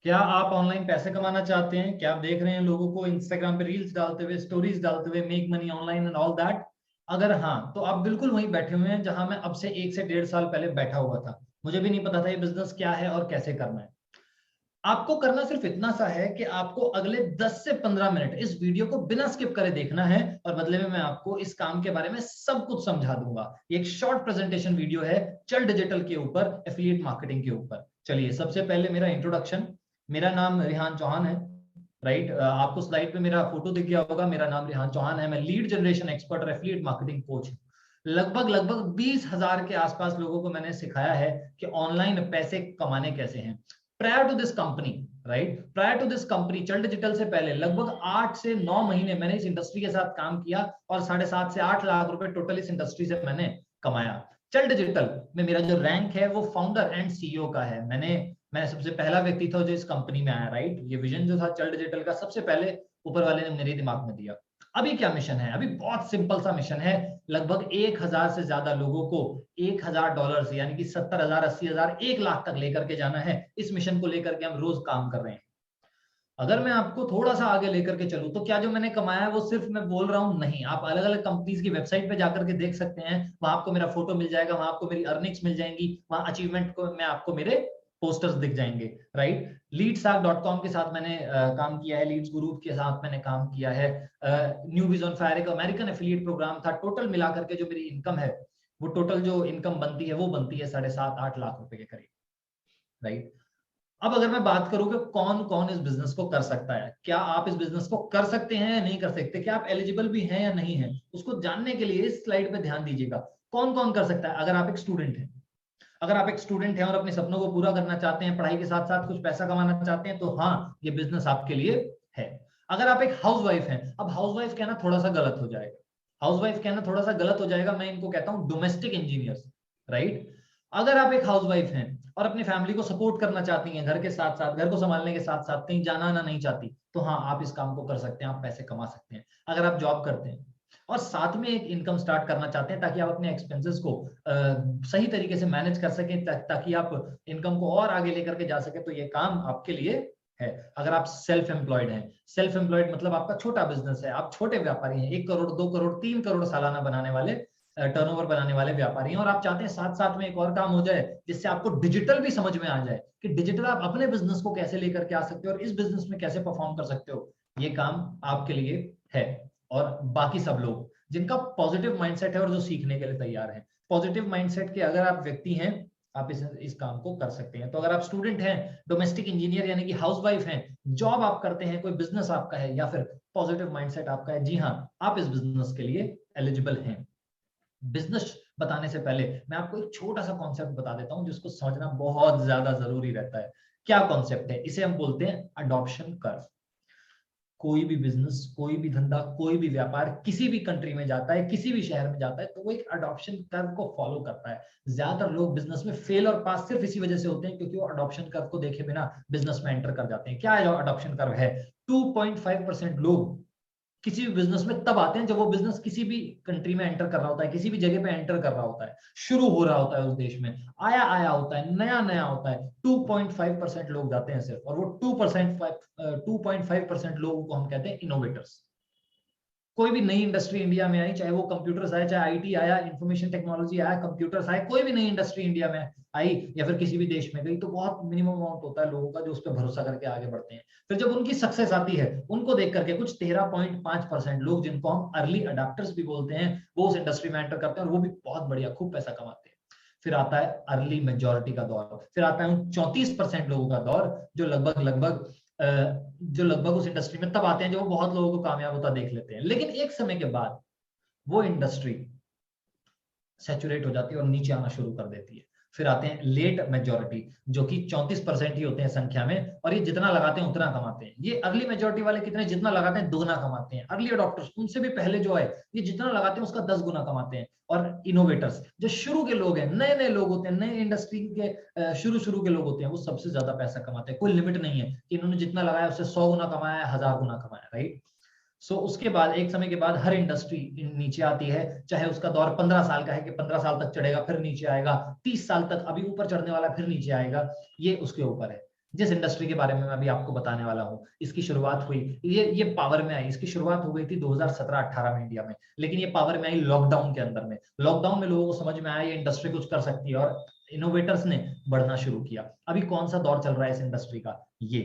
क्या आप ऑनलाइन पैसे कमाना चाहते हैं? क्या आप देख रहे हैं लोगों को इंस्टाग्राम पे रील्स डालते हुए, स्टोरीज डालते हुए, make money online and all that? अगर हाँ, तो आप बिल्कुल वहीं बैठे हुए हैं जहां मैं अब से 1 से 1.5 साल पहले बैठा हुआ था। मुझे भी नहीं पता था ये बिजनेस क्या है और कैसे करना है। आपको करना सिर्फ इतना सा है कि आपको अगले 10 से 15 मिनट इस वीडियो को बिना स्किप करे देखना है, और बदले में मैं आपको इस काम के बारे में सब कुछ समझा दूंगा। ये एक शॉर्ट प्रेजेंटेशन वीडियो है चल डिजिटल के ऊपर, एफिलिएट मार्केटिंग के ऊपर। चलिए, सबसे पहले मेरा इंट्रोडक्शन। मेरा नाम रिहान चौहान है। राइट, आपको स्लाइड पे मेरा फोटो दिख गया होगा। मेरा नाम रिहान चौहान है। मैं लीड जनरेशन एक्सपर्ट और एफिलिएट मार्केटिंग कोच हूँ। लगभग लगभग 20,000 के आसपास लोगों को मैंने सिखाया है कि ऑनलाइन पैसे कमाने कैसे हैं। Prior to this company, right, prior to this company चल डिजिटल से पहले लगभग 8 से 9 महीने मैंने इस इंडस्ट्री के साथ काम किया, और 7.5 से 8 लाख रुपए टोटल इस इंडस्ट्री से मैंने कमाया। चल डिजिटल में मेरा जो रैंक है वो फाउंडर एंड सीईओ का है। मैं सबसे पहला व्यक्ति था जो इस कंपनी में आया। राइट, ये विजन जो था चल डिजिटल का, सबसे पहले ऊपर वाले ने मेरे दिमाग में दिया। अभी क्या मिशन है? अभी बहुत सिंपल सा मिशन है। लगभग 1,000 से ज्यादा लोगों को $1,000 यानी कि 70,000, 80,000, 1 लाख तक लेकर के जाना है। इस मिशन को लेकर के हम रोज काम कर रहे हैं। अगर मैं आपको थोड़ा सा आगे लेकर के चलूं, तो क्या जो मैंने कमाया है वो सिर्फ मैं बोल रहा हूं? नहीं, आप अलग अलग कंपनीज की वेबसाइट पे जाकर के देख सकते हैं। वहां आपको मेरा फोटो मिल जाएगा, वहां आपको मेरी अर्निंग्स मिल जाएंगी, वहां अचीवमेंट को में आपको मेरे पोस्टर्स दिख जाएंगे। राइट, लीड्सआर्क.com के साथ मैंने काम किया है, लीड्स ग्रुप के साथ मैंने काम किया है। न्यू विज ऑन फायर एक अमेरिकन एफिलिएट प्रोग्राम था। टोटल मिलाकर के जो मेरी इनकम है, वो टोटल जो इनकम बनती है वो बनती है 7.5-8 लाख रुपए के करीब। राइट, अब अगर मैं बात करूं कि कौन कौन इस बिजनेस को कर सकता है, क्या आप इस बिजनेस को कर सकते हैं या नहीं कर सकते, क्या आप एलिजिबल भी हैं या नहीं है, उसको जानने के लिए इस स्लाइड पे ध्यान दीजिएगा। कौन कौन कर सकता है? अगर आप एक स्टूडेंट हैं, अगर आप एक स्टूडेंट हैं और अपने सपनों को पूरा करना चाहते हैं, पढ़ाई के साथ साथ कुछ पैसा कमाना चाहते हैं, तो हाँ, ये बिजनेस आपके लिए है। अगर आप एक हाउसवाइफ हैं, अब हाउसवाइफ कहना थोड़ा सा गलत हो जाएगा, हाउसवाइफ कहना थोड़ा सा गलत हो जाएगा, मैं इनको कहता हूं डोमेस्टिक इंजीनियर्स। राइट, अगर आप एक हाउसवाइफ हैं और अपनी फैमिली को सपोर्ट करना चाहती हैं, घर के साथ साथ, घर को संभालने के साथ साथ कहीं जाना आना नहीं चाहती, तो हाँ, आप इस काम को कर सकते हैं, आप पैसे कमा सकते हैं। अगर आप जॉब करते हैं और साथ में एक इनकम स्टार्ट करना चाहते हैं ताकि आप अपने एक्सपेंसेस को सही तरीके से मैनेज कर सकें, ताकि आप इनकम को और आगे लेकर के जा सके, तो ये काम आपके लिए है। अगर आप सेल्फ एम्प्लॉयड हैं, सेल्फ एम्प्लॉयड मतलब आपका छोटा बिजनेस है, आप छोटे व्यापारी हैं, 1 करोड़, 2 करोड़, 3 करोड़ सालाना बनाने वाले, टर्नओवर बनाने वाले व्यापारी हैं, और आप चाहते हैं साथ साथ में एक और काम हो जाए जिससे आपको डिजिटल भी समझ में आ जाए कि डिजिटल आप अपने बिजनेस को कैसे लेकर के आ सकते हो और इस बिजनेस में कैसे परफॉर्म कर सकते हो, ये काम आपके लिए है। और बाकी सब लोग जिनका पॉजिटिव माइंडसेट है और जो सीखने के लिए तैयार हैं, पॉजिटिव माइंडसेट के अगर आप व्यक्ति हैं, आप इस काम को कर सकते हैं। तो अगर आप स्टूडेंट हैं, डोमेस्टिक इंजीनियर यानी कि हाउसवाइफ हैं, जॉब आप करते हैं, कोई बिजनेस आपका है, या फिर पॉजिटिव माइंडसेट आपका है, जी हाँ, आप इस बिजनेस के लिए एलिजिबल हैं। बिजनेस बताने से पहले मैं आपको एक छोटा सा कॉन्सेप्ट बता देता हूं जिसको समझना बहुत ज्यादा जरूरी रहता है। क्या कॉन्सेप्ट है? इसे हम बोलते हैं अडॉप्शन कर्व। कोई भी बिजनेस, कोई भी धंधा, कोई भी व्यापार किसी भी कंट्री में जाता है, किसी भी शहर में जाता है, तो वो एक अडॉप्शन कर्व को फॉलो करता है। ज्यादातर लोग बिजनेस में फेल और पास सिर्फ इसी वजह से होते हैं क्योंकि वो अडॉप्शन कर्व को देखे बिना बिजनेस में एंटर कर जाते हैं। क्या है अडॉप्शन कर्व? है 2.5% लोग किसी भी बिजनेस में तब आते हैं जब वो बिजनेस किसी भी कंट्री में एंटर कर रहा होता है, किसी भी जगह पे एंटर कर रहा होता है, शुरू हो रहा होता है उस देश में, आया आया होता है, नया नया होता है। 2.5% लोग जाते हैं सिर्फ, और वो 2.5% लोगों को हम कहते हैं इनोवेटर्स। कोई भी नई इंडस्ट्री इंडिया में आई, चाहे वो कंप्यूटर्स आए, चाहे आईटी आया, इंफॉर्मेशन टेक्नोलॉजी आया, कंप्यूटर्स आए, कोई भी नई इंडस्ट्री इंडिया में आई या फिर किसी भी देश में गई, तो बहुत मिनिमम अमाउंट होता है लोगों का जो उस पर भरोसा करके आगे बढ़ते हैं। फिर जब उनकी सक्सेस आती है, उनको देख करके कुछ 13.5% लोग, जिनको हम अर्ली अडाप्टर्स भी बोलते हैं, वो उस इंडस्ट्री में एंटर करते हैं और वो भी बहुत बढ़िया खूब पैसा कमाते हैं। फिर आता है अर्ली मेजोरिटी का दौर, फिर आता है 34% लोगों का दौर, जो लगभग उस इंडस्ट्री में तब आते हैं जब वो बहुत लोगों को कामयाब होता देख लेते हैं। लेकिन एक समय के बाद वो इंडस्ट्री सैचुरेट हो जाती है और नीचे आना शुरू कर देती है। फिर आते हैं लेट मेजोरिटी, जो कि 34% ही होते हैं संख्या में, और ये जितना लगाते हैं उतना कमाते हैं। ये अर्ली मेजोरिटी वाले कितने, जितना लगाते हैं दुगना कमाते हैं। अर्ली अडॉप्टर्स, उनसे भी पहले जो है, ये जितना लगाते हैं उसका 10 गुना कमाते हैं। और इनोवेटर्स, जो शुरू के लोग हैं, नए नए लोग होते हैं, नए इंडस्ट्री के शुरू के लोग होते हैं, वो सबसे ज्यादा पैसा कमाते हैं। कोई लिमिट नहीं है कि इन्होंने जितना लगाया उससे 100 गुना कमाया, 1000 गुना कमाया। राइट, सो उसके बाद एक समय के बाद हर इंडस्ट्री नीचे आती है, चाहे उसका दौर 15 साल का है कि 15 साल तक चढ़ेगा फिर नीचे आएगा, 30 साल तक अभी ऊपर चढ़ने वाला फिर नीचे आएगा, ये उसके ऊपर है। जिस इंडस्ट्री के बारे में मैं अभी आपको बताने वाला हूँ, इसकी शुरुआत हुई, ये पावर में आई, इसकी शुरुआत हो गई थी 2017-18 में इंडिया में, लेकिन ये पावर में आई लॉकडाउन के अंदर में। लॉकडाउन में लोगों को समझ में आया ये इंडस्ट्री कुछ कर सकती है और इनोवेटर्स ने बढ़ना शुरू किया। अभी कौन सा दौर चल रहा है इस इंडस्ट्री का? ये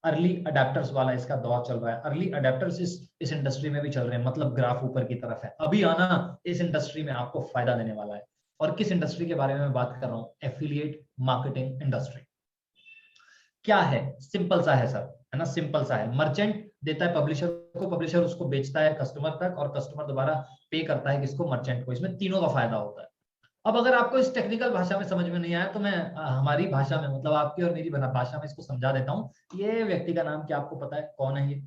अर्ली अडेप्टर्स वाला इसका दौर चल रहा है। अर्ली अडेप्टर्स इस इंडस्ट्री में भी चल रहे हैं, मतलब ग्राफ ऊपर की तरफ है। अभी आना इस इंडस्ट्री में आपको फायदा देने वाला है। और किस इंडस्ट्री के बारे में मैं बात कर रहा हूँ? Affiliate marketing industry. क्या है? सिंपल सा है सर, है ना, सिंपल सा है। मर्चेंट देता है पब्लिशर को, पब्लिशर उसको बेचता है कस्टमर तक, और कस्टमर दोबारा पे करता है किसको? मर्चेंट को। इसमें तीनों का फायदा होता है। अब अगर आपको इस टेक्निकल भाषा में समझ में नहीं आया तो मैं हमारी भाषा में, मतलब आपकी और मेरी भाषा में इसको समझा देता हूँ। ये व्यक्ति का नाम क्या आपको पता है? कौन है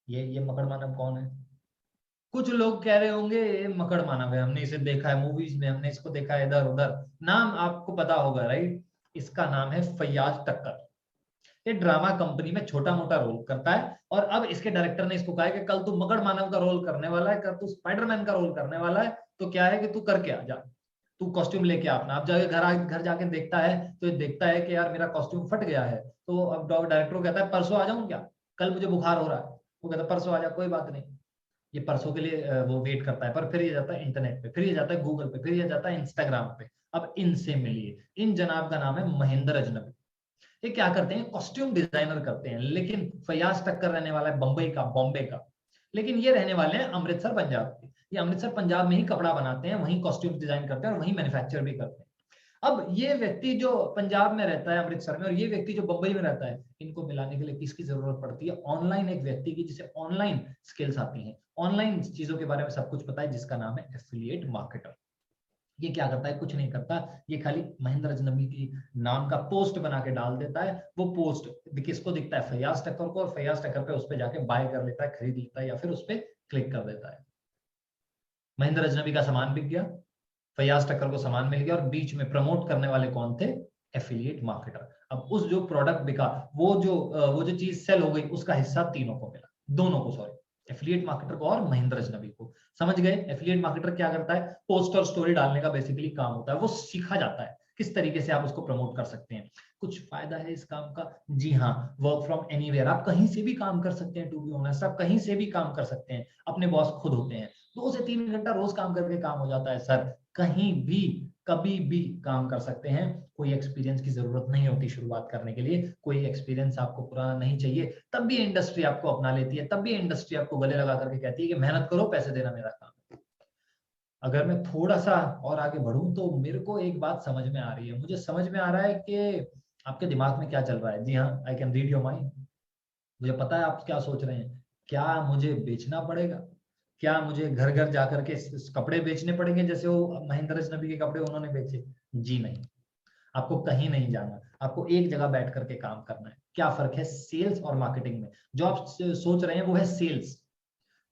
ये मकड़ मानव कौन है? कुछ लोग कह रहे होंगे ये मकड़ मानव है, हमने इसे देखा है मूवीज में, हमने इसको देखा है इधर उधर। नाम आपको पता होगा, राइट? इसका नाम है फैयाज टक्कर। ये ड्रामा कंपनी में छोटा मोटा रोल करता है, और अब इसके डायरेक्टर ने इसको कहा है कि कल तू मकड़ मानव का रोल करने वाला है, कल तू स्पाइडरमैन का रोल करने वाला है, तो क्या है कि तू करके आ जा, तू कॉस्ट्यूम लेके आ अपना। अब जाके घर जाके देखता है तो ये देखता है कि यार मेरा कॉस्ट्यूम फट गया है। तो अब डायरेक्टर को कहता है परसों आ जाऊं क्या? कल मुझे बुखार हो रहा है। वो कहता है परसों आ जा, कोई बात नहीं। ये परसों के लिए वो वेट करता है, पर फिर ये जाता है इंटरनेट पे, फिर ये जाता है गूगल पे, फिर ये जाता है इंस्टाग्राम पे। अब इनसे मिलिए। इन जनाब का नाम है महेंद्र अजनबी। ये क्या करते हैं? कॉस्ट्यूम डिजाइनर करते हैं, लेकिन फयाज टक्कर रहने वाला है बंबई का, बॉम्बे का, लेकिन ये रहने वाले हैं अमृतसर पंजाब के। ये अमृतसर पंजाब में ही कपड़ा बनाते हैं, वहीं कॉस्ट्यूम डिजाइन करते हैं और वहीं मैन्युफैक्चर भी करते हैं। अब ये व्यक्ति जो पंजाब में रहता है अमृतसर में, और ये व्यक्ति जो बंबई में रहता है, इनको मिलाने के लिए किसकी जरूरत पड़ती है? ऑनलाइन एक व्यक्ति की, जिसे ऑनलाइन स्किल्स आती हैं, ऑनलाइन चीजों के बारे में सब कुछ पता है, जिसका नाम है एफिलिएट मार्केटर। ये क्या करता है? कुछ नहीं करता। ये खाली महेंद्र अजनबी की नाम का पोस्ट बना के डाल देता है। वो पोस्ट किसको दिखता है? फैयाज टक्कर को, और फैयाज टक्कर पे उस पर जाके बाय कर लेता है, खरीद लेता है, या फिर उस पर क्लिक कर देता है। महेंद्र अजनबी का सामान बिक गया, फयाज टक्कर को सामान मिल गया, और बीच में प्रमोट करने वाले कौन थे? Affiliate marketer. अब उस जो प्रोडक्ट बिका, वो जो चीज सेल हो गई, उसका हिस्सा तीनों को मिला, दोनों को, सॉरी, एफिलिएट मार्केटर को और महेंद्र अजनबी को। समझ गए? एफिलिएट मार्केटर क्या करता है? पोस्ट और स्टोरी डालने का बेसिकली काम होता है। वो सीखा जाता है किस तरीके से आप उसको प्रमोट कर सकते हैं। कुछ फायदा है इस काम का? जी हाँ, वर्क फ्रॉम एनीवेयर। आप कहीं से भी काम कर सकते हैं। टू बी ऑनेस्ट, आप कहीं से भी काम कर सकते हैं। अपने बॉस खुद होते हैं। 2 से 3 घंटा रोज काम करके काम हो जाता है सर। कहीं भी कभी भी काम कर सकते हैं। कोई एक्सपीरियंस की जरूरत नहीं होती शुरुआत करने के लिए। कोई एक्सपीरियंस आपको पुराना नहीं चाहिए, तब भी इंडस्ट्री आपको अपना लेती है। तब भी इंडस्ट्री आपको गले लगा करके कहती है कि मेहनत करो, पैसे देना मेरा काम है। अगर मैं थोड़ा सा और आगे बढ़ूं तो मेरे को एक बात समझ में आ रही है। मुझे समझ में आ रहा है कि आपके दिमाग में क्या चल रहा है। जी हाँ, I can read your mind. मुझे पता है आप क्या सोच रहे हैं। क्या मुझे बेचना पड़ेगा? क्या मुझे घर घर जाकर के कपड़े बेचने पड़ेंगे, जैसे वो महेंद्र अजनबी के कपड़े उन्होंने बेचे? जी नहीं, आपको कहीं नहीं जाना। आपको एक जगह बैठ करके काम करना है। क्या फर्क है सेल्स और मार्केटिंग में? जो आप सोच रहे हैं वो है सेल्स।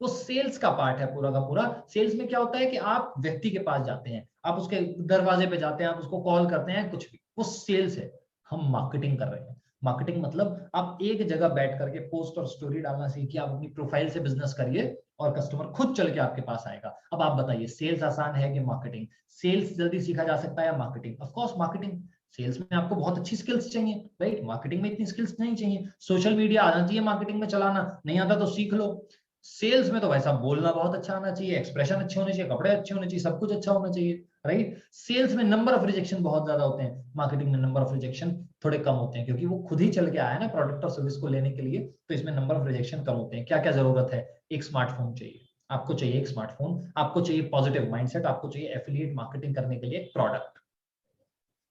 वो सेल्स का पार्ट है पूरा का पूरा। सेल्स में क्या होता है कि आप व्यक्ति के पास जाते हैं, आप उसके दरवाजे पे जाते हैं, आप उसको कॉल करते हैं, कुछ भी, वो सेल्स है। हम मार्केटिंग कर रहे हैं। मार्केटिंग मतलब आप एक जगह बैठ करके पोस्ट और स्टोरी डालना सीखिए, आप अपनी प्रोफाइल से बिजनेस करिए, और कस्टमर खुद चल के आपके पास आएगा। अब आप बताइए, सेल्स आसान है कि मार्केटिंग? सेल्स जल्दी सीखा जा सकता है या marketing? Of course marketing. Sales में आपको बहुत अच्छी स्किल्स चाहिए, राइट? मार्केटिंग में इतनी स्किल्स नहीं चाहिए। सोशल मीडिया आना चाहिए मार्केटिंग में चलाना, नहीं आता तो सीख लो। सेल्स में तो वैसा बोलना बहुत अच्छा आना चाहिए, एक्सप्रेशन अच्छे होने चाहिए, कपड़े अच्छे होने चाहिए, सब कुछ अच्छा होना चाहिए, राइट? सेल्स में नंबर ऑफ रिजेक्शन बहुत ज्यादा होते हैं, मार्केटिंग में नंबर ऑफ रिजेक्शन थोड़े कम होते हैं, क्योंकि वो खुद ही चल के आया है ना प्रोडक्ट और सर्विस को लेने के लिए। तो इसमें नंबर ऑफ रिजेक्शन कम होते हैं। क्या क्या जरूरत है? एक स्मार्टफोन चाहिए आपको, चाहिए एक स्मार्टफोन, आपको चाहिए पॉजिटिव माइंडसेट, आपको चाहिए एफिलिएट मार्केटिंग करने के लिए एक प्रोडक्ट।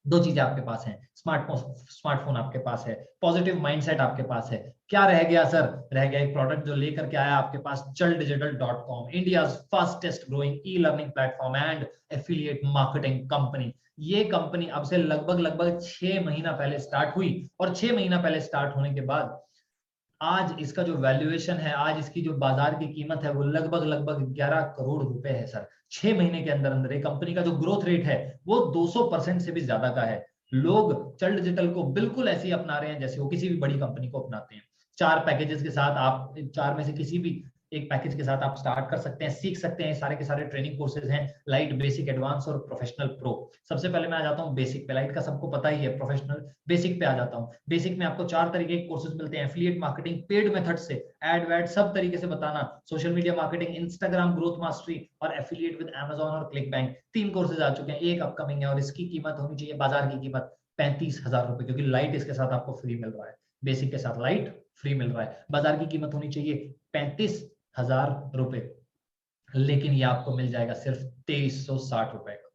2 चीजें आपके पास हैं। स्मार्टफोन आपके पास है, पॉजिटिव माइंडसेट आपके पास है। क्या रह गया सर? रह गया एक प्रोडक्ट जो लेकर के आया आपके पास, चलडिजिटल.com, India fastest growing e learning platform and affiliate marketing company. ये कंपनी अब से लगभग 6 महीना पहले स्टार्ट हुई, और 6 महीना पहले स्टार्ट होने के बाद आज इसका जो वैल्यूएशन है, आज इसकी जो बाजार की कीमत है, वो लगभग 11 करोड़ रुपए है सर। 6 महीने के अंदर अंदर एक कंपनी का जो ग्रोथ रेट है वो 200% से भी ज्यादा का है। लोग चल डिजिटल को बिल्कुल ऐसे ही अपना रहे हैं जैसे वो किसी भी बड़ी कंपनी को अपनाते हैं। 4 पैकेजेस के साथ आप 4 में से किसी भी एक पैकेज के साथ आप स्टार्ट कर सकते हैं, सीख सकते हैं। सारे के सारे ट्रेनिंग कोर्सेज हैं, लाइट, बेसिक, एडवांस और प्रोफेशनल प्रो। सबसे पहले मैं आ जाता हूँ बेसिक पे। लाइट का सबको पता ही है, प्रोफेशनल बेसिक पे आ जाता हूँ। बेसिक में आपको 4 तरीके के कोर्सेज मिलते हैं, एफिलिएट मार्केटिंग, पेड मेथड से एड वैड सब तरीके से बताना, social media marketing, Instagram growth mastery और एफिलिएट विद अमेजॉन और क्लिक बैंक। 3 कोर्सेज आ चुके हैं, एक अपकमिंग है और इसकी कीमत होनी चाहिए बाजार की कीमत 35,000 रुपए, क्योंकि लाइट इसके साथ आपको फ्री मिल रहा है। बेसिक के साथ लाइट फ्री मिल रहा है, बाजार की कीमत होनी चाहिए 35,000 रुपए, लेकिन ये आपको मिल जाएगा सिर्फ 2360 रुपए का।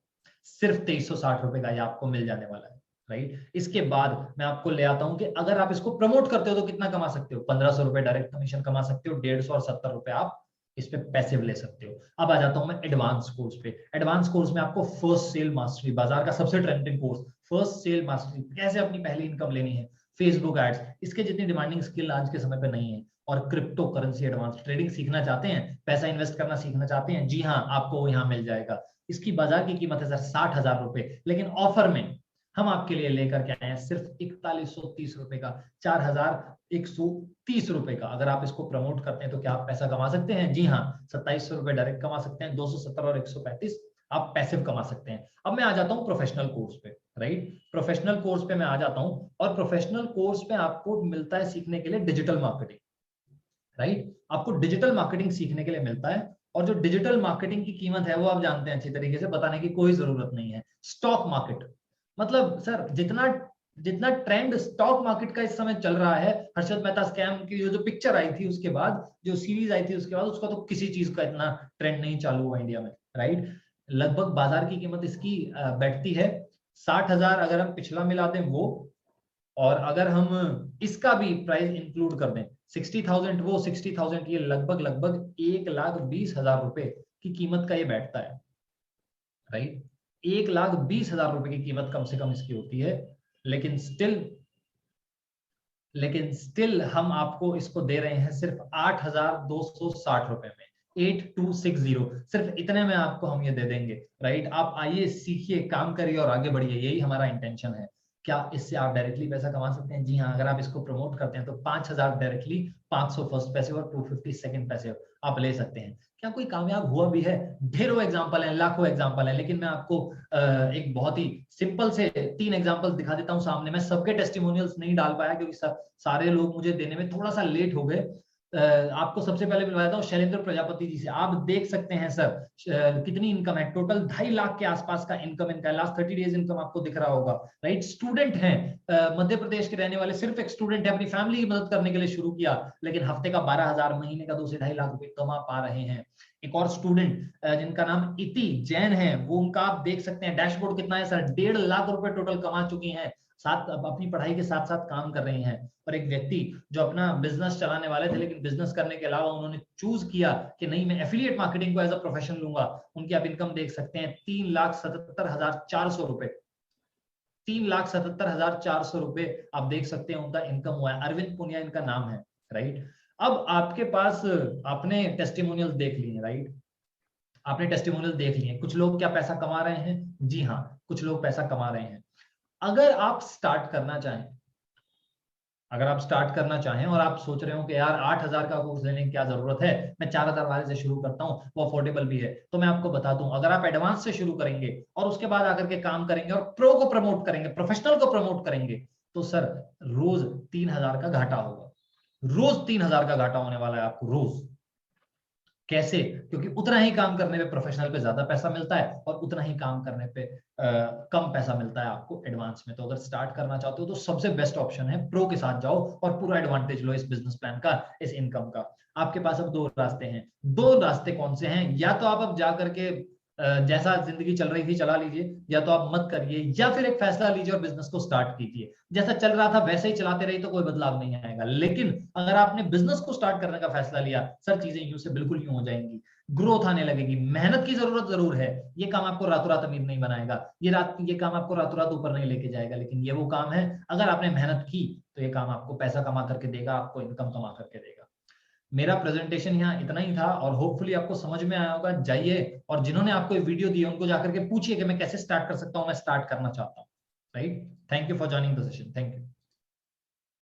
सिर्फ 2360 रुपए का ये आपको मिल जाने वाला है, राइट। इसके बाद मैं आपको ले आता हूं कि अगर आप इसको प्रमोट करते हो तो कितना कमा सकते हो। 1500 रुपए डायरेक्ट कमीशन कमा सकते हो, 150 और 70 रुपए आप इस पे पैसिव ले सकते हो। अब आ जाता हूं मैं एडवांस कोर्स पे। एडवांस कोर्स में आपको फर्स्ट सेल मास्टरी, बाजार का सबसे trending course, first sale mastery, कैसे अपनी पहली इनकम लेनी है, फेसबुक एड्स, इसके जितनी डिमांडिंग स्किल आज के समय पे नहीं है। और क्रिप्टो करेंसी एडवांस ट्रेडिंग सीखना चाहते हैं, पैसा इन्वेस्ट करना सीखना चाहते हैं, जी हाँ, आपको वो यहाँ मिल जाएगा। इसकी बाजार की कीमत है सर 60,000 रुपए, लेकिन ऑफर में हम आपके लिए लेकर के आए हैं सिर्फ 4130 रुपए का, 4130 रुपए का। अगर आप इसको प्रमोट करते हैं तो क्या आप पैसा कमा सकते हैं? जी हाँ, 2700 रुपए डायरेक्ट कमा सकते हैं, 270 और 135 आप पैसिव कमा सकते हैं। अब मैं आ जाता हूं प्रोफेशनल कोर्स पे, राइट। प्रोफेशनल कोर्स पे मैं आ जाता हूं, और प्रोफेशनल कोर्स पे आपको मिलता है सीखने के लिए डिजिटल मार्केटिंग, राइट। आपको डिजिटल मार्केटिंग सीखने के लिए मिलता है, और जो डिजिटल मार्केटिंग की कीमत है वो आप जानते हैं अच्छी तरीके से, बताने की कोई जरूरत नहीं है। स्टॉक मार्केट, मतलब सर जितना जितना ट्रेंड स्टॉक मार्केट का इस समय चल रहा है, हर्षद मेहता स्कैम की जो पिक्चर आई थी उसके बाद, जो सीरीज आई थी उसके बाद, उसका तो किसी चीज का इतना ट्रेंड नहीं चालू हुआ इंडिया में, राइट। लगभग बाजार की कीमत इसकी बैठती है 60,000, अगर हम पिछला मिला दें वो, और अगर हम इसका भी प्राइस इंक्लूड कर दें 60,000 वो 60,000, ये लगभग लगभग 1,20,000 रुपए की कीमत का ये बैठता है, राइट। 1,20,000 रुपए की कीमत कम से कम इसकी होती है, लेकिन स्टिल हम आपको इसको दे रहे हैं सिर्फ 8,260 रुपए में, 8260, सिर्फ इतने में आपको हम ये दे देंगे, राइट। आप आइए, सीखिए, काम करिए और आगे बढ़िए, यही हमारा इंटेंशन है। क्या इससे आप डायरेक्टली पैसा कमा सकते हैं? जी हाँ, अगर आप इसको प्रमोट करते हैं तो 5,000 डायरेक्टली, 500 फर्स्ट पैसे और 250 सेकंड पैसे आप ले सकते हैं। क्या कोई कामयाब हुआ भी है? ढेरों एग्जांपल हैं, लाखों एग्जांपल हैं, लेकिन मैं आपको एक बहुत ही सिंपल से 3 एग्जांपल्स दिखा देता हूं सामने। मैं सबके टेस्टिमोनियल्स नहीं डाल पाया क्योंकि सारे लोग मुझे देने में थोड़ा सा लेट हो गए। आपको सबसे पहले मिलवाया था शैलेंद्र प्रजापति जी से। आप देख सकते हैं सर कितनी इनकम है, टोटल 2.5 लाख के आसपास का इनकम इनका, लास्ट 30 डेज इनकम आपको दिख रहा होगा, राइट। स्टूडेंट हैं, मध्य प्रदेश के रहने वाले, सिर्फ एक स्टूडेंट है, अपनी फैमिली की मदद करने के लिए शुरू किया, लेकिन हफ्ते का 12,000, महीने का 2 से 2.5 लाख रुपए कमा पा रहे हैं। एक और स्टूडेंट जिनका नाम इति जैन है, वो उनका आप देख सकते हैं डैशबोर्ड कितना है सर, 1.5 लाख रुपए टोटल कमा चुकी हैं, साथ अपनी पढ़ाई के साथ साथ काम कर रही हैं। और एक व्यक्ति जो अपना बिजनेस चलाने वाले थे, लेकिन बिजनेस करने के अलावा उन्होंने चूज किया कि नहीं, मैं एफिलिएट मार्केटिंग को एज अ प्रोफेशन लूंगा। उनकी आप इनकम देख सकते हैं 3,77,400 रुपए, 3,77,400 रुपए आप देख सकते हैं उनका इनकम हुआ है। अरविंद पुनिया इनका नाम है, राइट। अब आपके पास, आपने टेस्टिमोनियल देख लिए, राइट, आपने टेस्टिमोनियल देख लिए। कुछ लोग क्या पैसा कमा रहे हैं? जी हाँ, कुछ लोग पैसा कमा रहे हैं। अगर आप स्टार्ट करना चाहें, अगर आप स्टार्ट करना चाहें और आप सोच रहे हो कि यार 8,000 का कोर्स लेने की क्या जरूरत है, मैं 4,000 वाले से शुरू करता हूं, वो अफोर्डेबल भी है, तो मैं आपको बता दूं, अगर आप एडवांस से शुरू करेंगे और उसके बाद आकर के काम करेंगे और प्रो को प्रमोट करेंगे, प्रोफेशनल को प्रमोट करेंगे, तो सर रोज 3,000 का घाटा होगा, रोज 3,000 का घाटा होने वाला है आपको रोज। कैसे? क्योंकि उतना ही काम करने पे प्रोफेशनल पे ज्यादा पैसा मिलता है और उतना ही काम करने पे कम पैसा मिलता है आपको एडवांस में। तो अगर स्टार्ट करना चाहते हो तो सबसे बेस्ट ऑप्शन है प्रो के साथ जाओ और पूरा एडवांटेज लो इस बिजनेस प्लान का, इस इनकम का। आपके पास अब 2 रास्ते हैं। 2 रास्ते कौन से हैं? या तो आप अब जा करके जैसा जिंदगी चल रही थी चला लीजिए, या तो आप मत करिए, या फिर एक फैसला लीजिए और बिजनेस को स्टार्ट कीजिए। जैसा चल रहा था वैसे ही चलाते रहिए तो कोई बदलाव नहीं आएगा। लेकिन अगर आपने बिजनेस को स्टार्ट करने का फैसला लिया, सर चीजें यूं से बिल्कुल यूं हो जाएंगी, ग्रोथ आने लगेगी। मेहनत की जरूरत जरूर है, ये काम आपको रातों रात अमीर नहीं बनाएगा, ये काम आपको रातों रात ऊपर नहीं लेके जाएगा, लेकिन ये वो काम है अगर आपने मेहनत की तो ये काम आपको पैसा कमा करके देगा, आपको इनकम कमा करके देगा। मेरा प्रेजेंटेशन यहाँ इतना ही था और होपफुली आपको समझ में आया होगा। जाइए और जिन्होंने आपको ये वीडियो दी है उनको जाकर के पूछिए कि मैं कैसे स्टार्ट कर सकता हूँ, मैं स्टार्ट करना चाहता हूँ, right. Thank you for joining the session, thank you.